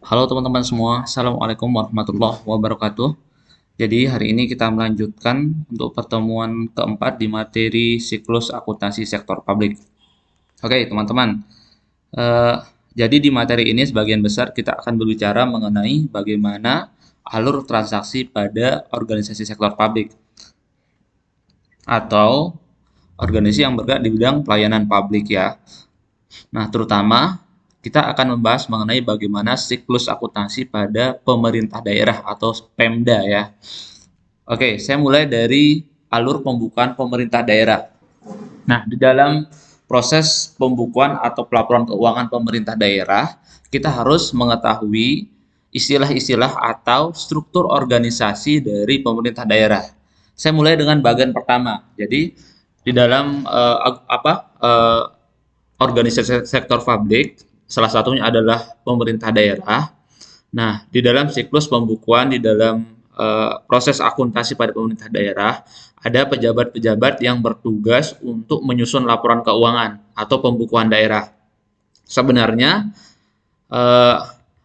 Halo teman-teman semua, Assalamualaikum warahmatullahi wabarakatuh. Jadi hari ini kita melanjutkan untuk pertemuan keempat di materi siklus akuntansi sektor publik. Oke teman-teman, eh, jadi di materi ini sebagian besar kita akan berbicara mengenai bagaimana alur transaksi pada organisasi sektor publik atau organisasi yang bergerak di bidang pelayanan publik ya. Nah, terutama kita akan membahas mengenai bagaimana siklus akuntansi pada pemerintah daerah atau Pemda ya. Oke, saya mulai dari alur pembukuan pemerintah daerah. Nah, di dalam proses pembukuan atau pelaporan keuangan pemerintah daerah, kita harus mengetahui istilah-istilah atau struktur organisasi dari pemerintah daerah. Saya mulai dengan bagian pertama. Jadi, di dalam organisasi sektor publik, salah satunya adalah pemerintah daerah. Nah, di dalam siklus pembukuan, di dalam proses akuntansi pada pemerintah daerah, ada pejabat-pejabat yang bertugas untuk menyusun laporan keuangan atau pembukuan daerah. Sebenarnya, eh,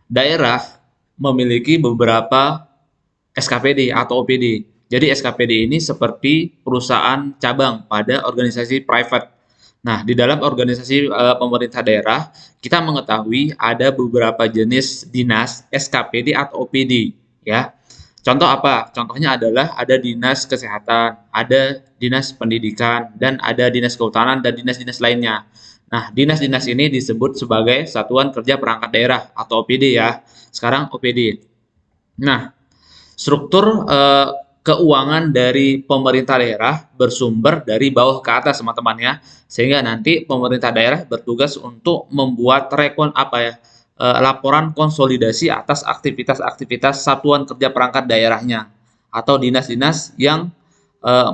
daerah memiliki beberapa SKPD atau OPD. Jadi SKPD ini seperti perusahaan cabang pada organisasi private. Nah, di dalam organisasi pemerintah daerah, kita mengetahui ada beberapa jenis dinas SKPD atau OPD, ya. Contoh apa? Contohnya adalah ada dinas kesehatan, ada dinas pendidikan, dan ada dinas kehutanan dan dinas-dinas lainnya. Nah, dinas-dinas ini disebut sebagai Satuan Kerja Perangkat Daerah atau OPD ya. Sekarang OPD. Nah, struktur keuangan dari pemerintah daerah bersumber dari bawah ke atas teman-teman ya, sehingga nanti pemerintah daerah bertugas untuk membuat laporan konsolidasi atas aktivitas-aktivitas satuan kerja perangkat daerahnya atau dinas-dinas yang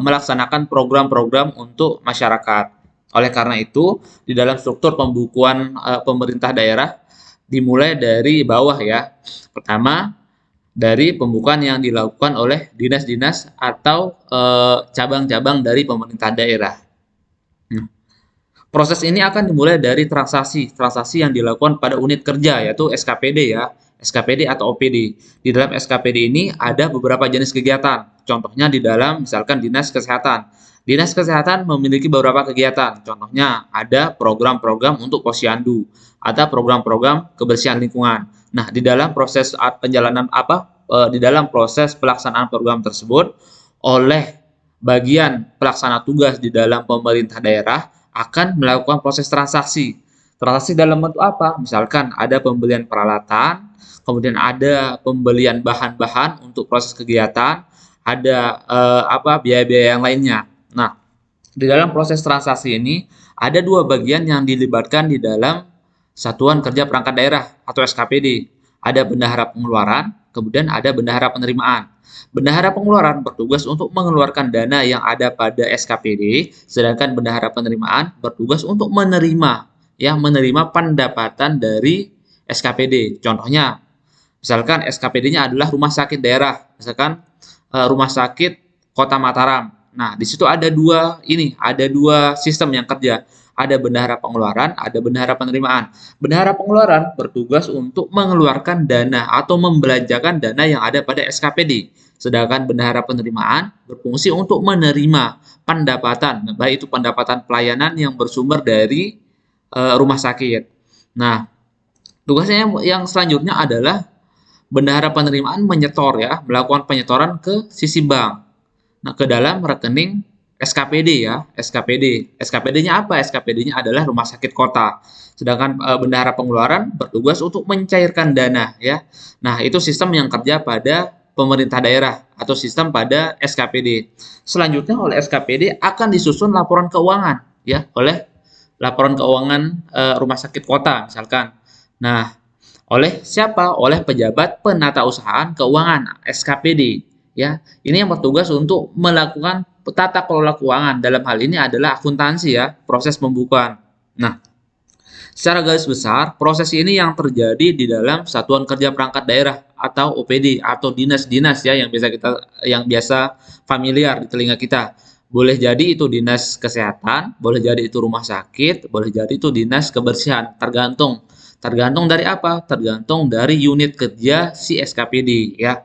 melaksanakan program-program untuk masyarakat. Oleh karena itu, di dalam struktur pembukuan pemerintah daerah dimulai dari bawah ya. Pertama, dari pembukaan yang dilakukan oleh dinas-dinas atau cabang-cabang dari pemerintah daerah. Proses ini akan dimulai dari transaksi yang dilakukan pada unit kerja yaitu SKPD ya, SKPD atau OPD. Di dalam SKPD ini ada beberapa jenis kegiatan. Contohnya di dalam misalkan Dinas Kesehatan. Dinas Kesehatan memiliki beberapa kegiatan. Contohnya ada program-program untuk posyandu, ada program-program kebersihan lingkungan. Nah, di dalam proses penjalanan di dalam proses pelaksanaan program tersebut oleh bagian pelaksana tugas di dalam pemerintah daerah akan melakukan proses transaksi. Transaksi dalam bentuk apa? Misalkan ada pembelian peralatan, kemudian ada pembelian bahan-bahan untuk proses kegiatan, ada biaya-biaya yang lainnya. Nah, di dalam proses transaksi ini ada dua bagian yang dilibatkan di dalam Satuan Kerja Perangkat Daerah atau SKPD. Ada bendahara pengeluaran, kemudian ada bendahara penerimaan. Bendahara pengeluaran bertugas untuk mengeluarkan dana yang ada pada SKPD, sedangkan bendahara penerimaan bertugas untuk menerima pendapatan dari SKPD. Contohnya, misalkan SKPD-nya adalah rumah sakit daerah, misalkan rumah sakit Kota Mataram. Nah, di situ ada dua sistem yang kerja. Ada bendahara pengeluaran, ada bendahara penerimaan. Bendahara pengeluaran bertugas untuk mengeluarkan dana atau membelanjakan dana yang ada pada SKPD. Sedangkan bendahara penerimaan berfungsi untuk menerima pendapatan, baik itu pendapatan pelayanan yang bersumber dari rumah sakit. Nah, tugasnya yang selanjutnya adalah bendahara penerimaan melakukan penyetoran ke sisi bank. Nah, ke dalam rekening SKPD ya, SKPD. SKPD-nya apa? SKPD-nya adalah rumah sakit kota. Sedangkan bendahara pengeluaran bertugas untuk mencairkan dana ya. Nah, itu sistem yang kerja pada pemerintah daerah atau sistem pada SKPD. Selanjutnya oleh SKPD akan disusun laporan keuangan ya, oleh laporan keuangan rumah sakit kota misalkan. Nah, oleh siapa? Oleh pejabat penatausahaan keuangan (SKPD). Ya, ini yang bertugas untuk melakukan tata kelola keuangan. Dalam hal ini adalah akuntansi ya, proses pembukuan. Nah, secara garis besar, proses ini yang terjadi di dalam Satuan Kerja Perangkat Daerah atau OPD atau dinas-dinas ya yang biasa familiar di telinga kita. Boleh jadi itu dinas kesehatan, boleh jadi itu rumah sakit, boleh jadi itu dinas kebersihan, tergantung Tergantung dari apa? Tergantung dari unit kerja si SKPD ya.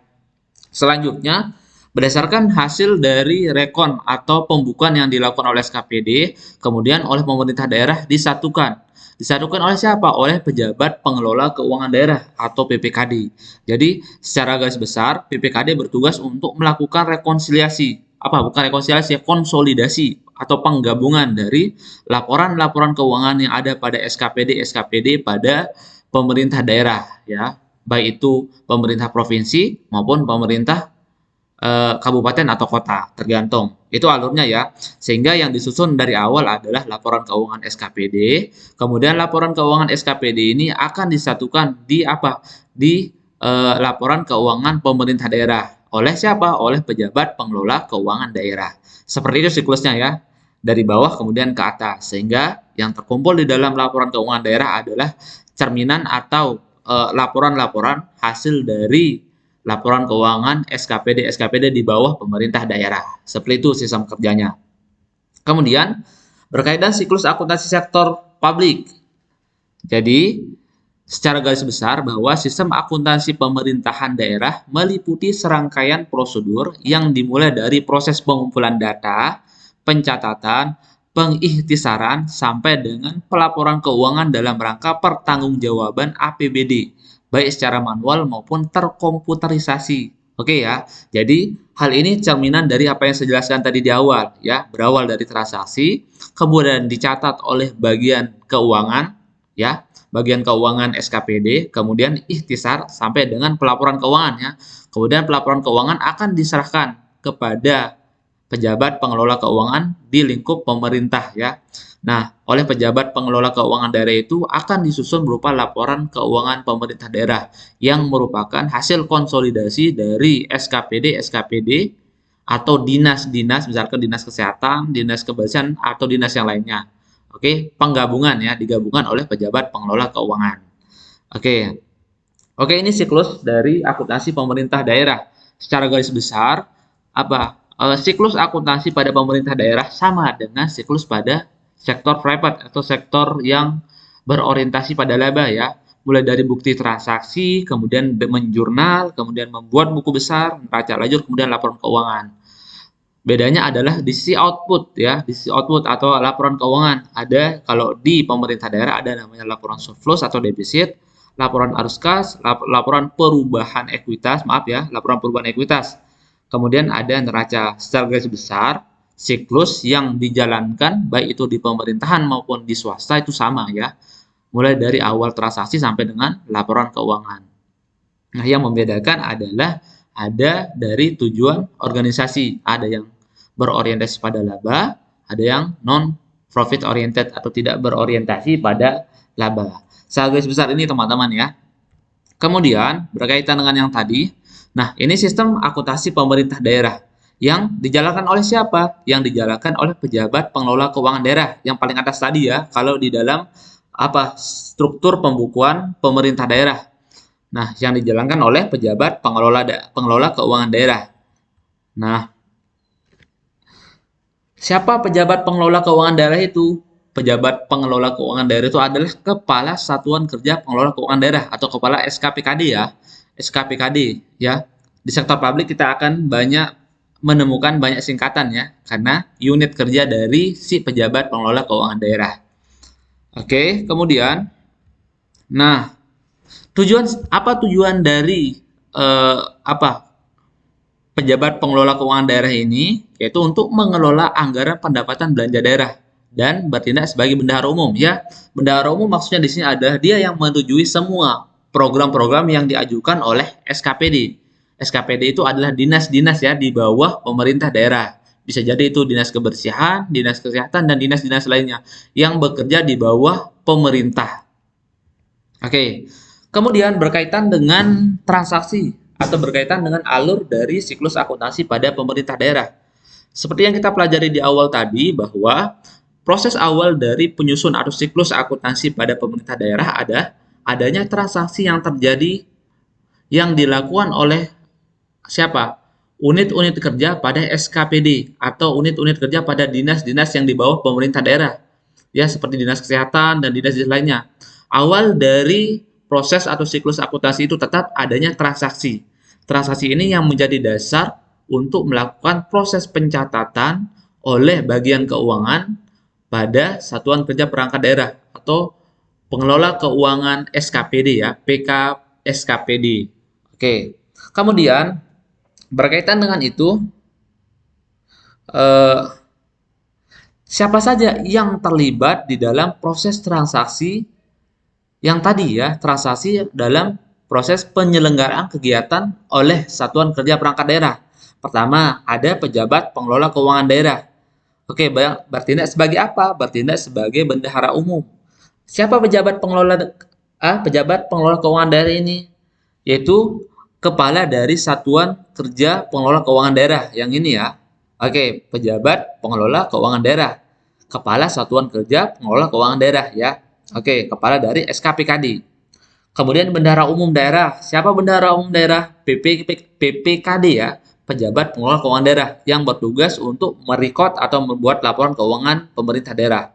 Selanjutnya, berdasarkan hasil dari rekon atau pembukuan yang dilakukan oleh SKPD, kemudian oleh pemerintah daerah disatukan. Disatukan oleh siapa? Oleh pejabat pengelola keuangan daerah atau PPKD. Jadi, secara garis besar, PPKD bertugas untuk melakukan rekonsiliasi. Apa? Bukan rekonsiliasi, konsolidasi atau penggabungan dari laporan-laporan keuangan yang ada pada SKPD pada pemerintah daerah ya, baik itu pemerintah provinsi maupun pemerintah kabupaten atau kota, tergantung. Itu alurnya ya. Sehingga yang disusun dari awal adalah laporan keuangan SKPD, kemudian laporan keuangan SKPD ini akan disatukan di apa? Di laporan keuangan pemerintah daerah. Oleh siapa? Oleh pejabat pengelola keuangan daerah. Seperti itu siklusnya ya. Dari bawah kemudian ke atas. Sehingga yang terkumpul di dalam laporan keuangan daerah adalah cerminan atau laporan-laporan hasil dari laporan keuangan SKPD di bawah pemerintah daerah. Seperti itu sistem kerjanya. Kemudian berkaitan siklus akuntansi sektor publik. Jadi secara garis besar bahwa sistem akuntansi pemerintahan daerah meliputi serangkaian prosedur yang dimulai dari proses pengumpulan data, pencatatan, pengikhtisaran sampai dengan pelaporan keuangan dalam rangka pertanggungjawaban APBD, baik secara manual maupun terkomputerisasi. Oke ya. Jadi hal ini cerminan dari apa yang saya jelaskan tadi di awal ya, berawal dari transaksi, kemudian dicatat oleh bagian keuangan ya, bagian keuangan SKPD, kemudian ikhtisar sampai dengan pelaporan keuangan ya. Kemudian pelaporan keuangan akan diserahkan kepada pejabat pengelola keuangan di lingkup pemerintah ya. Nah, oleh pejabat pengelola keuangan daerah itu akan disusun berupa laporan keuangan pemerintah daerah yang merupakan hasil konsolidasi dari SKPD atau dinas-dinas, misalkan dinas kesehatan, dinas kebersihan, atau dinas yang lainnya. Oke, penggabungan ya, digabungkan oleh pejabat pengelola keuangan. Oke, oke ini siklus dari akuntansi pemerintah daerah. Secara garis besar, apa? Siklus akuntansi pada pemerintah daerah sama dengan siklus pada sektor private atau sektor yang berorientasi pada laba ya. Mulai dari bukti transaksi, kemudian menjurnal, kemudian membuat buku besar, neraca lajur, kemudian laporan keuangan. Bedanya adalah di sisi output ya, di sisi output atau laporan keuangan. Ada kalau di pemerintah daerah ada namanya laporan surplus atau defisit, laporan arus kas, laporan perubahan ekuitas, maaf ya, laporan perubahan ekuitas. Kemudian ada neraca. Secara garis besar, siklus yang dijalankan baik itu di pemerintahan maupun di swasta itu sama ya. Mulai dari awal transaksi sampai dengan laporan keuangan. Nah, yang membedakan adalah ada dari tujuan organisasi. Ada yang berorientasi pada laba, ada yang non-profit oriented atau tidak berorientasi pada laba. Secara garis besar ini teman-teman ya. Kemudian berkaitan dengan yang tadi, nah ini sistem akuntansi pemerintah daerah yang dijalankan oleh siapa? Yang dijalankan oleh pejabat pengelola keuangan daerah yang paling atas tadi ya, kalau di dalam apa struktur pembukuan pemerintah daerah. Nah, yang dijalankan oleh pejabat pengelola keuangan daerah. Nah, siapa pejabat pengelola keuangan daerah itu? Pejabat pengelola keuangan daerah itu adalah Kepala Satuan Kerja Pengelola Keuangan Daerah atau Kepala SKPKD ya. SKPKD ya. Di sektor publik kita akan menemukan banyak singkatan ya, karena unit kerja dari si pejabat pengelola keuangan daerah. Oke, kemudian, nah tujuan dari pejabat pengelola keuangan daerah ini? Yaitu untuk mengelola anggaran pendapatan belanja daerah dan bertindak sebagai bendahara umum ya. Bendahara umum maksudnya di sini adalah dia yang menyetujui semua program-program yang diajukan oleh SKPD. SKPD itu adalah dinas-dinas ya di bawah pemerintah daerah. Bisa jadi itu dinas kebersihan, dinas kesehatan, dan dinas-dinas lainnya yang bekerja di bawah pemerintah. Oke, kemudian berkaitan dengan transaksi atau berkaitan dengan alur dari siklus akuntansi pada pemerintah daerah. Seperti yang kita pelajari di awal tadi bahwa proses awal dari penyusun atau siklus akuntansi pada pemerintah daerah adanya transaksi yang terjadi yang dilakukan oleh siapa? Unit-unit kerja pada SKPD atau unit-unit kerja pada dinas-dinas yang di bawah pemerintah daerah. Ya, seperti dinas kesehatan dan dinas lainnya. awal dari proses atau siklus akuntansi itu tetap adanya transaksi. Transaksi ini yang menjadi dasar untuk melakukan proses pencatatan oleh bagian keuangan pada Satuan Kerja Perangkat Daerah atau pengelola keuangan SKPD ya, PK SKPD. Oke. Kemudian berkaitan dengan itu, eh, siapa saja yang terlibat di dalam proses transaksi yang tadi ya, transaksi dalam proses penyelenggaraan kegiatan oleh Satuan Kerja Perangkat Daerah. Pertama, ada pejabat pengelola keuangan daerah. Oke, bertindak sebagai apa? Bertindak sebagai bendahara umum. Siapa pejabat pengelola keuangan daerah ini? Yaitu kepala dari Satuan Kerja Pengelola Keuangan Daerah yang ini ya. Oke, pejabat pengelola keuangan daerah. Kepala Satuan Kerja Pengelola Keuangan Daerah ya. Oke, kepala dari SKPKD. Kemudian bendahara umum daerah. Siapa bendahara umum daerah? PPKD ya, pejabat pengelola keuangan daerah yang bertugas untuk merekod atau membuat laporan keuangan pemerintah daerah.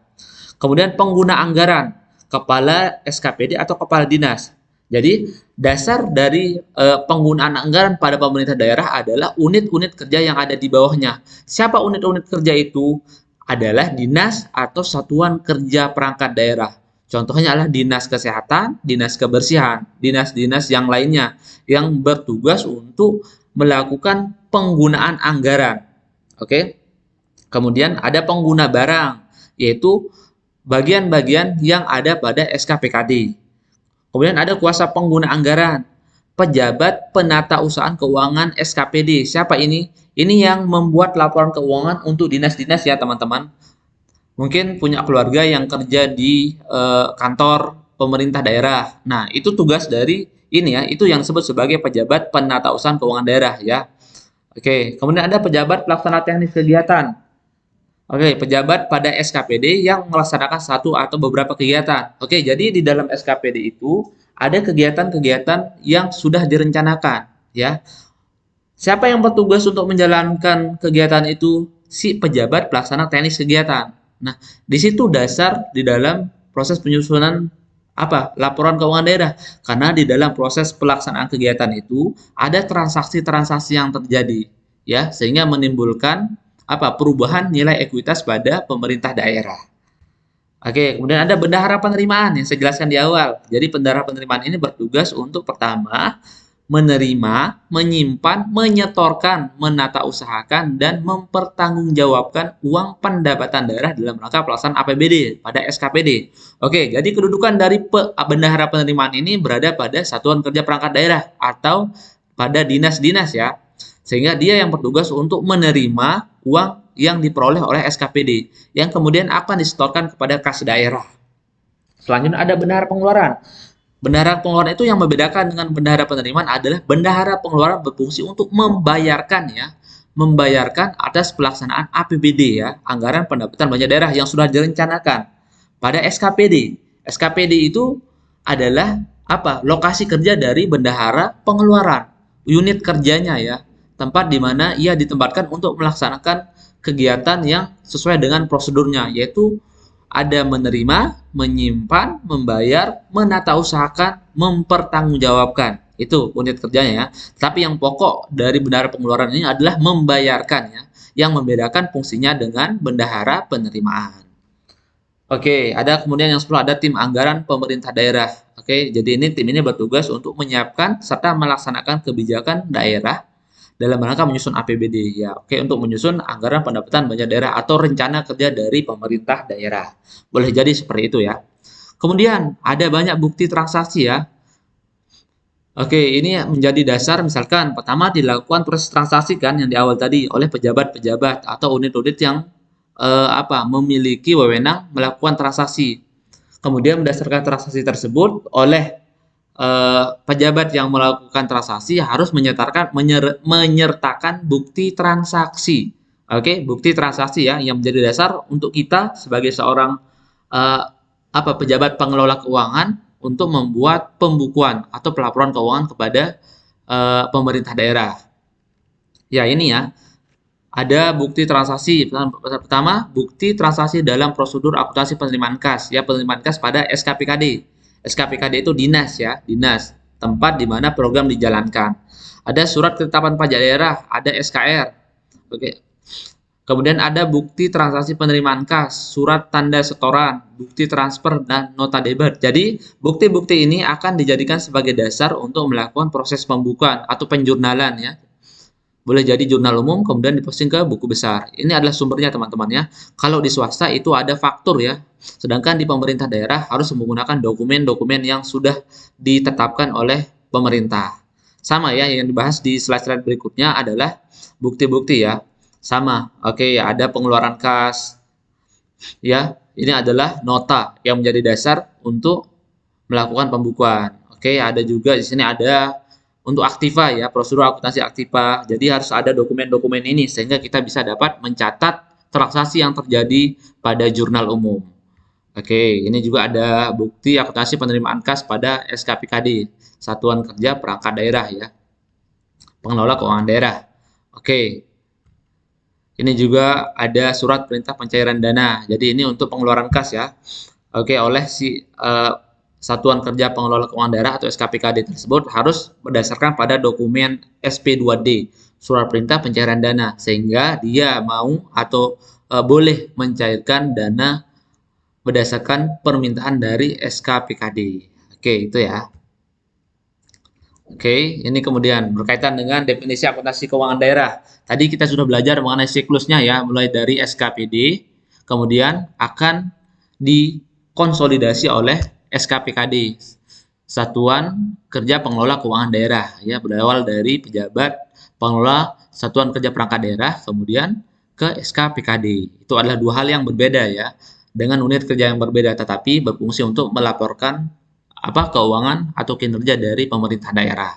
Kemudian pengguna anggaran, kepala SKPD atau kepala dinas. Jadi dasar dari penggunaan anggaran pada pemerintah daerah adalah unit-unit kerja yang ada di bawahnya. Siapa unit-unit kerja itu? Adalah dinas atau satuan kerja perangkat daerah. Contohnya adalah dinas kesehatan, dinas kebersihan, dinas-dinas yang lainnya yang bertugas untuk melakukan penggunaan anggaran. Oke. Kemudian ada pengguna barang, yaitu bagian-bagian yang ada pada SKPKD. Kemudian ada kuasa pengguna anggaran, pejabat penata usahaan keuangan SKPD. Siapa ini? Ini yang membuat laporan keuangan untuk dinas-dinas ya teman-teman. Mungkin punya keluarga yang kerja di kantor pemerintah daerah. Nah, itu tugas dari ini ya, itu yang disebut sebagai pejabat penata usahaan keuangan daerah ya. Oke, kemudian ada pejabat pelaksana teknis kegiatan. Oke, pejabat pada SKPD yang melaksanakan satu atau beberapa kegiatan. Oke, jadi di dalam SKPD itu ada kegiatan-kegiatan yang sudah direncanakan, ya. Siapa yang bertugas untuk menjalankan kegiatan itu? Si pejabat pelaksana teknis kegiatan. Nah, di situ dasar di dalam proses penyusunan apa? Laporan keuangan daerah. Karena di dalam proses pelaksanaan kegiatan itu ada transaksi-transaksi yang terjadi, ya, sehingga menimbulkan apa? Perubahan nilai ekuitas pada pemerintah daerah. Oke, kemudian ada bendahara penerimaan yang saya jelaskan di awal. Jadi bendahara penerimaan ini bertugas untuk pertama menerima, menyimpan, menyetorkan, menata usahakan, dan mempertanggungjawabkan uang pendapatan daerah dalam rangka pelaksanaan APBD pada SKPD. Oke, jadi kedudukan dari bendahara penerimaan ini berada pada Satuan Kerja Perangkat Daerah atau pada dinas-dinas ya. Sehingga dia yang bertugas untuk menerima uang yang diperoleh oleh SKPD yang kemudian akan disetorkan kepada kas daerah. Selanjutnya ada bendahara pengeluaran. Bendahara pengeluaran itu yang membedakan dengan bendahara penerimaan adalah bendahara pengeluaran berfungsi untuk membayarkan ya, membayarkan atas pelaksanaan APBD ya, anggaran pendapatan belanja daerah yang sudah direncanakan pada SKPD. SKPD itu adalah apa? Lokasi kerja dari bendahara pengeluaran, unit kerjanya ya, tempat di mana ia ditempatkan untuk melaksanakan kegiatan yang sesuai dengan prosedurnya, yaitu ada menerima, menyimpan, membayar, menata usahakan, mempertanggungjawabkan. Itu unit kerjanya ya. Tapi yang pokok dari bendahara pengeluaran ini adalah membayarkan ya, yang membedakan fungsinya dengan bendahara penerimaan. Oke, ada kemudian yang 10 ada tim anggaran pemerintah daerah. Oke, jadi tim ini bertugas untuk menyiapkan serta melaksanakan kebijakan daerah dalam rangka menyusun APBD ya. Oke, untuk menyusun anggaran pendapatan belanja daerah atau rencana kerja dari pemerintah daerah. Boleh jadi seperti itu ya. Kemudian ada banyak bukti transaksi ya. Oke, ini menjadi dasar misalkan pertama dilakukan proses transaksi kan yang di awal tadi oleh pejabat-pejabat atau unit-unit yang memiliki wewenang melakukan transaksi. Kemudian berdasarkan transaksi tersebut oleh pejabat yang melakukan transaksi harus menyertakan bukti transaksi. Oke, bukti transaksi ya yang menjadi dasar untuk kita sebagai seorang pejabat pengelola keuangan untuk membuat pembukuan atau pelaporan keuangan kepada pemerintah daerah. Ya, ini ya. Ada bukti transaksi. Pertama, bukti transaksi dalam prosedur akuntansi penerimaan kas. Ya, penerimaan kas pada SKPKD. SKPKD itu dinas ya, dinas, tempat di mana program dijalankan. Ada surat ketetapan pajak daerah, ada SKR. Oke. Kemudian ada bukti transaksi penerimaan kas, surat tanda setoran, bukti transfer, dan nota debit. Jadi, bukti-bukti ini akan dijadikan sebagai dasar untuk melakukan proses pembukuan atau penjurnalan ya. Boleh jadi jurnal umum, kemudian diposting ke buku besar. Ini adalah sumbernya teman-teman ya. Kalau di swasta itu ada faktur ya. Sedangkan di pemerintah daerah harus menggunakan dokumen-dokumen yang sudah ditetapkan oleh pemerintah. Sama ya, yang dibahas di slide-slide berikutnya adalah bukti-bukti ya. Sama, oke ya, ada pengeluaran kas ya. Ini adalah nota yang menjadi dasar untuk melakukan pembukuan. Oke, ada juga di sini ada untuk aktiva ya, prosedur akuntansi aktiva. Jadi harus ada dokumen-dokumen ini sehingga kita bisa dapat mencatat transaksi yang terjadi pada jurnal umum. Oke, ini juga ada bukti akuntansi penerimaan kas pada SKPKD, Satuan Kerja Perangkat Daerah ya, pengelola keuangan daerah. Oke, ini juga ada surat perintah pencairan dana. Jadi ini untuk pengeluaran kas ya. Oke, oleh si Satuan Kerja Pengelola Keuangan Daerah atau SKPKD tersebut harus berdasarkan pada dokumen SP2D, surat perintah pencairan dana, sehingga dia mau atau boleh mencairkan dana berdasarkan permintaan dari SKPKD. Oke, itu ya. Oke, ini kemudian berkaitan dengan definisi akuntansi keuangan daerah. Tadi kita sudah belajar mengenai siklusnya ya, mulai dari SKPD, kemudian akan dikonsolidasi oleh SKPKD, Satuan Kerja Pengelola Keuangan Daerah, ya, berawal dari pejabat pengelola Satuan Kerja Perangkat Daerah, kemudian ke SKPKD. Itu adalah dua hal yang berbeda ya, dengan unit kerja yang berbeda, tetapi berfungsi untuk melaporkan keuangan atau kinerja dari pemerintah daerah.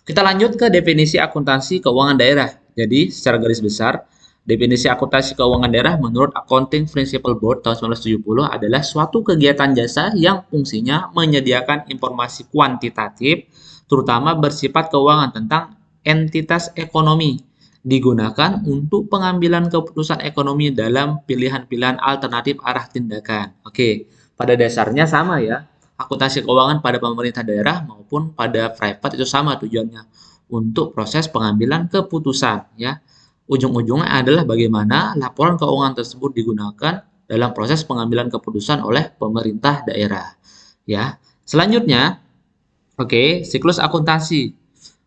Kita lanjut ke definisi akuntansi keuangan daerah. Jadi, secara garis besar, definisi akuntansi keuangan daerah menurut Accounting Principles Board tahun 1970 adalah suatu kegiatan jasa yang fungsinya menyediakan informasi kuantitatif, terutama bersifat keuangan tentang entitas ekonomi, digunakan untuk pengambilan keputusan ekonomi dalam pilihan-pilihan alternatif arah tindakan. Oke, pada dasarnya sama ya. Akuntansi keuangan pada pemerintah daerah maupun pada private itu sama tujuannya untuk proses pengambilan keputusan ya. Ujung-ujungnya adalah bagaimana laporan keuangan tersebut digunakan dalam proses pengambilan keputusan oleh pemerintah daerah ya. Selanjutnya, oke, siklus akuntansi.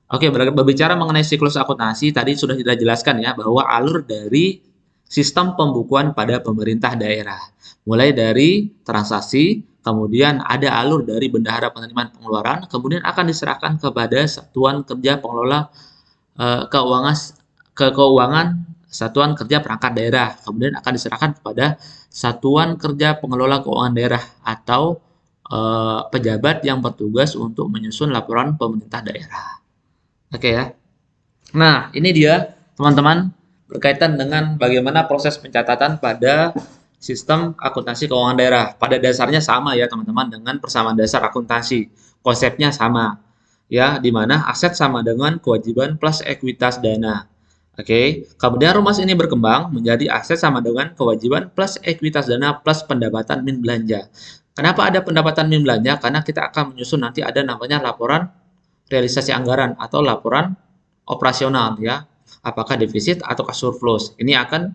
Oke, berbicara mengenai siklus akuntansi tadi sudah kita jelaskan ya bahwa alur dari sistem pembukuan pada pemerintah daerah. Mulai dari transaksi, kemudian ada alur dari bendahara penerimaan pengeluaran, kemudian akan diserahkan kepada Satuan Kerja Pengelola Keuangan Satuan Kerja Perangkat Daerah, kemudian akan diserahkan kepada Satuan Kerja Pengelola Keuangan Daerah atau pejabat yang bertugas untuk menyusun laporan pemerintah daerah. Oke ya. Nah, ini dia teman-teman berkaitan dengan bagaimana proses pencatatan pada sistem akuntansi keuangan daerah. Pada dasarnya sama ya teman-teman dengan persamaan dasar akuntansi. Konsepnya sama. Ya, di mana aset sama dengan kewajiban plus ekuitas dana. Oke, kemudian rumus ini berkembang menjadi aset sama dengan kewajiban plus ekuitas dana plus pendapatan min belanja. Kenapa ada pendapatan min belanja? Karena kita akan menyusun nanti ada namanya laporan realisasi anggaran atau laporan operasional ya. Apakah defisit atau surplus. Ini akan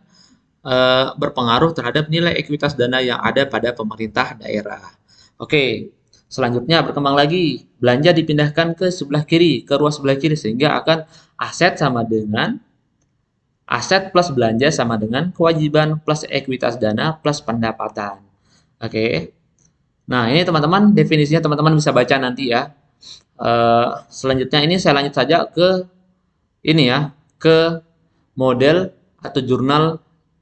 berpengaruh terhadap nilai ekuitas dana yang ada pada pemerintah daerah. Oke, selanjutnya berkembang lagi. Belanja dipindahkan ke sebelah kiri, ke ruas sebelah kiri, sehingga akan aset sama dengan aset plus belanja sama dengan kewajiban plus ekuitas dana plus pendapatan. Oke. Nah, ini teman-teman definisinya teman-teman bisa baca nanti ya. Selanjutnya ini saya lanjut saja ke ini ya, ke model atau jurnal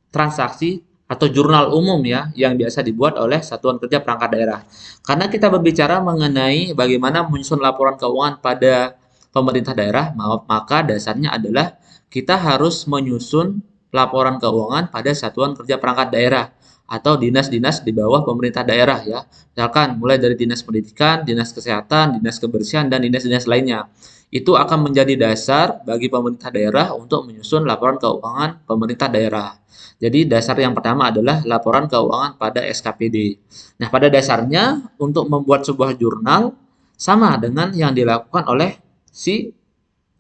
transaksi atau jurnal umum ya yang biasa dibuat oleh Satuan Kerja Perangkat Daerah. Karena kita berbicara mengenai bagaimana menyusun laporan keuangan pada pemerintah daerah, maka dasarnya adalah kita harus menyusun laporan keuangan pada Satuan Kerja Perangkat Daerah atau dinas-dinas di bawah pemerintah daerah ya. Misalkan mulai dari dinas pendidikan, dinas kesehatan, dinas kebersihan, dan dinas-dinas lainnya. Itu akan menjadi dasar bagi pemerintah daerah untuk menyusun laporan keuangan pemerintah daerah. Jadi dasar yang pertama adalah laporan keuangan pada SKPD. Nah, pada dasarnya untuk membuat sebuah jurnal sama dengan yang dilakukan oleh si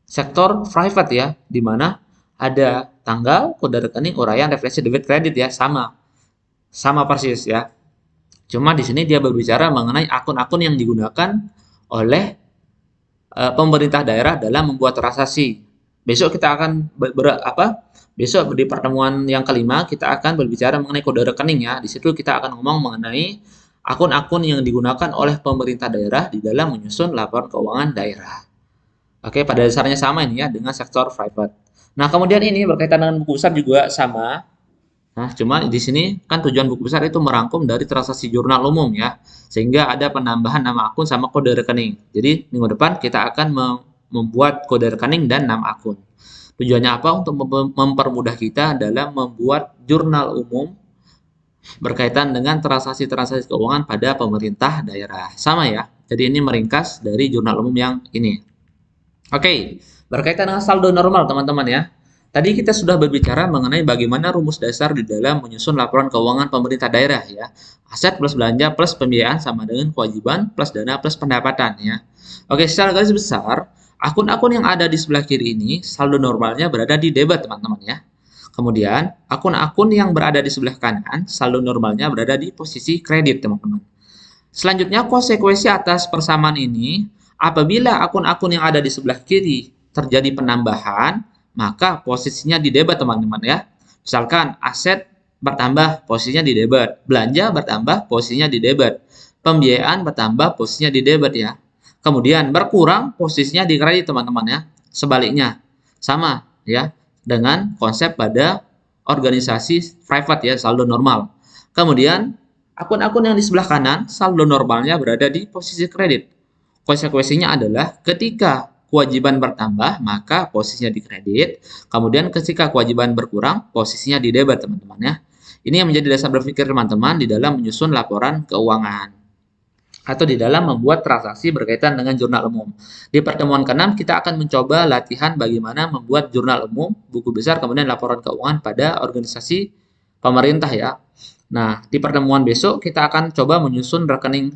sektor private ya, di mana ada tanggal, kode rekening, uraian, referensi debit kredit ya, sama. Sama persis ya. Cuma di sini dia berbicara mengenai akun-akun yang digunakan oleh pemerintah daerah dalam membuat transaksi. Besok kita akan Besok di pertemuan yang kelima kita akan berbicara mengenai kode rekening ya. Di situ kita akan ngomong mengenai akun-akun yang digunakan oleh pemerintah daerah di dalam menyusun laporan keuangan daerah. Oke, pada dasarnya sama ini ya dengan sektor private. Nah, kemudian ini berkaitan dengan buku besar juga sama. Nah, cuma di sini kan tujuan buku besar itu merangkum dari transaksi jurnal umum ya, sehingga ada penambahan nama akun sama kode rekening. Jadi minggu depan kita akan membuat kode rekening dan nama akun. Tujuannya apa? Untuk mempermudah kita dalam membuat jurnal umum berkaitan dengan transaksi-transaksi keuangan pada pemerintah daerah. Sama ya. Jadi ini meringkas dari jurnal umum yang ini. Oke, berkaitan dengan saldo normal teman-teman ya. Tadi kita sudah berbicara mengenai bagaimana rumus dasar di dalam menyusun laporan keuangan pemerintah daerah ya. Aset plus belanja plus pembiayaan sama dengan kewajiban plus dana plus pendapatan ya. Oke, secara garis besar, akun-akun yang ada di sebelah kiri ini saldo normalnya berada di debit teman-teman ya. Kemudian, akun-akun yang berada di sebelah kanan saldo normalnya berada di posisi kredit teman-teman. Selanjutnya, konsekuensi atas persamaan ini, apabila akun-akun yang ada di sebelah kiri terjadi penambahan, maka posisinya di debit teman-teman ya. Misalkan aset bertambah, posisinya di debit. Belanja bertambah, posisinya di debit. Pembiayaan bertambah, posisinya di debit ya. Kemudian berkurang, posisinya di kredit teman-teman ya. Sebaliknya, sama ya dengan konsep pada organisasi private ya, saldo normal. Kemudian akun-akun yang di sebelah kanan, saldo normalnya berada di posisi kredit. Konsekuensinya adalah ketika kewajiban bertambah, maka posisinya di kredit. Kemudian ketika kewajiban berkurang, posisinya di debit, teman-teman ya. Ini yang menjadi dasar berpikir teman-teman di dalam menyusun laporan keuangan atau di dalam membuat transaksi berkaitan dengan jurnal umum. Di pertemuan ke-6 kita akan mencoba latihan bagaimana membuat jurnal umum, buku besar, kemudian laporan keuangan pada organisasi pemerintah ya. Nah, di pertemuan besok kita akan coba menyusun rekening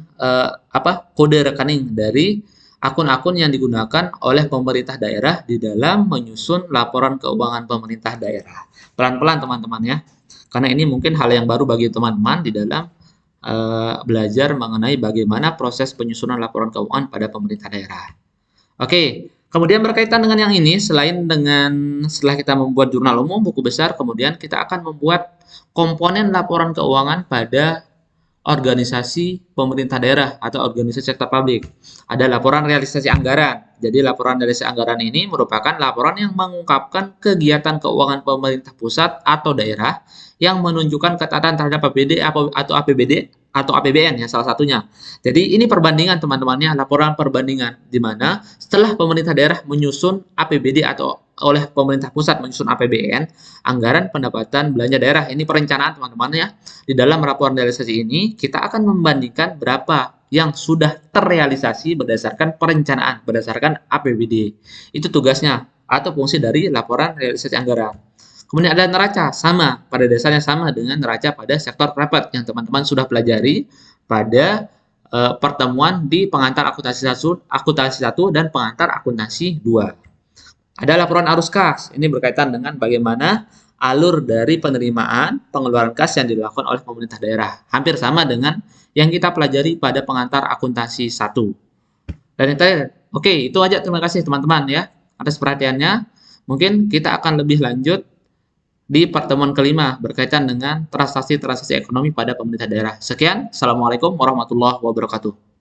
kode rekening dari akun-akun yang digunakan oleh pemerintah daerah di dalam menyusun laporan keuangan pemerintah daerah. Pelan-pelan teman-teman ya. Karena ini mungkin hal yang baru bagi teman-teman di dalam belajar mengenai bagaimana proses penyusunan laporan keuangan pada pemerintah daerah. Oke, kemudian berkaitan dengan yang ini, selain dengan setelah kita membuat jurnal umum, buku besar, kemudian kita akan membuat komponen laporan keuangan pada organisasi pemerintah daerah atau organisasi sektor publik. Ada laporan realisasi anggaran. Jadi laporan realisasi anggaran ini merupakan laporan yang mengungkapkan kegiatan keuangan pemerintah pusat atau daerah yang menunjukkan ketaatan terhadap APBD atau APBD atau APBN ya salah satunya. Jadi ini perbandingan teman-temannya, laporan perbandingan di mana setelah pemerintah daerah menyusun APBD atau oleh pemerintah pusat menyusun APBN, anggaran pendapatan belanja daerah. Ini perencanaan teman-teman ya. Di dalam laporan realisasi ini kita akan membandingkan berapa yang sudah terrealisasi berdasarkan perencanaan, berdasarkan APBD. Itu tugasnya atau fungsi dari laporan realisasi anggaran. Kemudian ada neraca, sama, pada dasarnya sama dengan neraca pada sektor private yang teman-teman sudah pelajari pada pertemuan di pengantar akuntansi 1 dan pengantar akuntansi 2. Ada laporan arus kas, ini berkaitan dengan bagaimana alur dari penerimaan pengeluaran kas yang dilakukan oleh pemerintah daerah. Hampir sama dengan yang kita pelajari pada pengantar akuntansi 1. Dan yang terakhir, oke, itu aja, terima kasih teman-teman ya atas perhatiannya. Mungkin kita akan lebih lanjut di pertemuan kelima berkaitan dengan transaksi-transaksi ekonomi pada pemerintah daerah. Sekian, Assalamualaikum warahmatullahi wabarakatuh.